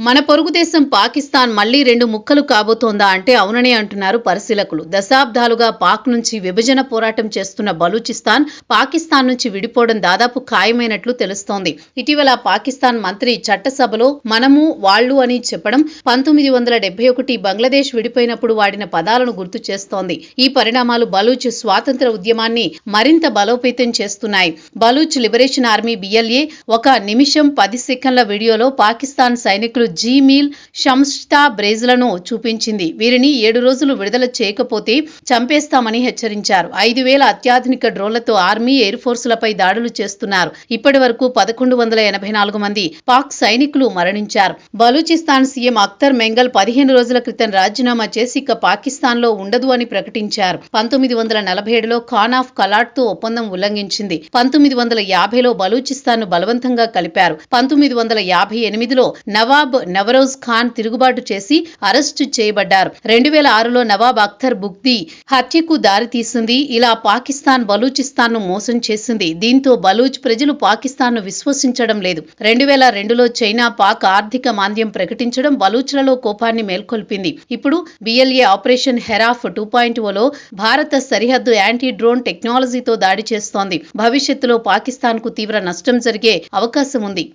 మన పొరుగు దేశం పాకిస్తాన్ మళ్లీ రెండు ముక్కలు కాబోతోందా అంటే అవుననే అంటున్నారు పరిశీలకులు. దశాబ్దాలుగా పాక్ నుంచి విభజన పోరాటం చేస్తున్న బలూచిస్తాన్ పాకిస్తాన్ నుంచి విడిపోవడం దాదాపు ఖాయమైనట్లు తెలుస్తోంది. ఇటీవల పాకిస్తాన్ మంత్రి చట్టసభలో మనము వాళ్ళు అని చెప్పడం 1971 బంగ్లాదేశ్ విడిపోయినప్పుడు వాడిన పదాలను గుర్తు చేస్తోంది. ఈ పరిణామాలు బలూచ్ స్వాతంత్ర ఉద్యమాన్ని మరింత బలోపేతం చేస్తున్నాయి. బలూచ్ లిబరేషన్ ఆర్మీ BLA ఒక నిమిషం 10 సెకన్ల వీడియోలో పాకిస్తాన్ సైనికులు జీమీల్ షమ్స్టా బ్రేజ్లను చూపించింది. వీరిని 7 రోజులు విడుదల చేయకపోతే చంపేస్తామని హెచ్చరించారు. 5,000 అత్యాధునిక డ్రోన్లతో ఆర్మీ, ఎయిర్ ఫోర్సులపై దాడులు చేస్తున్నారు. ఇప్పటి వరకు 1184 మంది పాక్ సైనికులు మరణించారు. బలూచిస్తాన్ సీఎం అఖ్తర్ మెంగల్ 15 రోజుల క్రితం రాజీనామా చేసి ఇక పాకిస్తాన్ లో ఉండదు అని ప్రకటించారు. 1947లో ఖాన్ ఆఫ్ కలాట్తో ఒప్పందం ఉల్లంఘించింది. 1950లో బలూచిస్తాన్ ను బలవంతంగా కలిపారు. 1958లో నవాబ్ నవరోజ్ ఖాన్ తిరుగుబాటు చేసి అరెస్టు చేయబడ్డారు. 2006లో నవాబ్ అఖ్తర్ బుగ్దీ హత్యకు దారితీసింది. ఇలా పాకిస్తాన్ బలూచిస్తాన్ ను మోసం చేసింది. దీంతో బలూచ్ ప్రజలు పాకిస్తాన్ ను విశ్వసించడం లేదు. 2002లో చైనా పాక్ ఆర్థిక మాంద్యం ప్రకటించడం బలూచ్లలో కోపాన్ని మేల్కొల్పింది. ఇప్పుడు BLA ఆపరేషన్ హెరాఫ్ 2.0లో భారత సరిహద్దు యాంటీ డ్రోన్ టెక్నాలజీతో దాడి చేస్తోంది. భవిష్యత్తులో పాకిస్తాన్ కు తీవ్ర నష్టం జరిగే అవకాశం ఉంది.